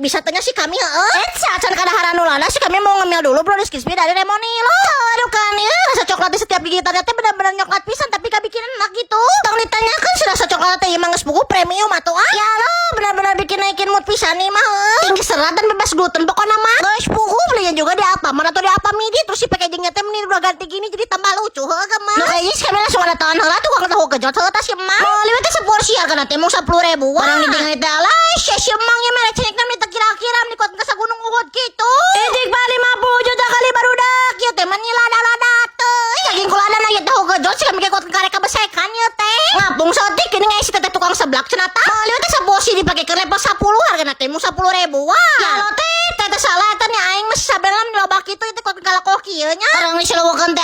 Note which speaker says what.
Speaker 1: bisa tanya si kami saat kada haranulana si kami mau ngemil dulu bro Crispy dari Lemoni lo. Aduh kan ya rasa coklatnya setiap gigitannya teh benar-benar nyoklat pisan tapi gak bikin enak gitu. Tong ditanyakan si rasa coklatnya emang geus buku premium atuh ya lo benar-benar bikin naikin mood pisan nih mah. Tinggi serat dan bebas gluten pokoknya mah. Guys buku belinya juga di Alfamart atau di Alfamidi terus si packagingnya teh meni udah ganti gini jadi tambah lucu heuh mah. Nah kayaknya kami langsung ada tahan heula tukang tahu gejot heuh tah si emang. Mau liwat teh seporsi hargana teh mung 10.000. Barang ditinggal teh lah si emangnya mere cenik namanya teh kira-kira di kota ke Gunung Uhud gitu. Ejek mah 50 juta kali barudak ya teh meni lada-lada teh. Saking kulana na ya tahu gejot si kami ke kota karek kabesekan ya teh. Ngapung sotik gini ngisi teh tukang seblak cenah tah. Mau liwat teh seporsi dipakekeun level 10 hargana teh mung 10.000 wah. Ya lo teh salah eta nya aing mah sabelam nyobak kitu itu kok kalakoh kieu nya. Orang diseluwekeun teh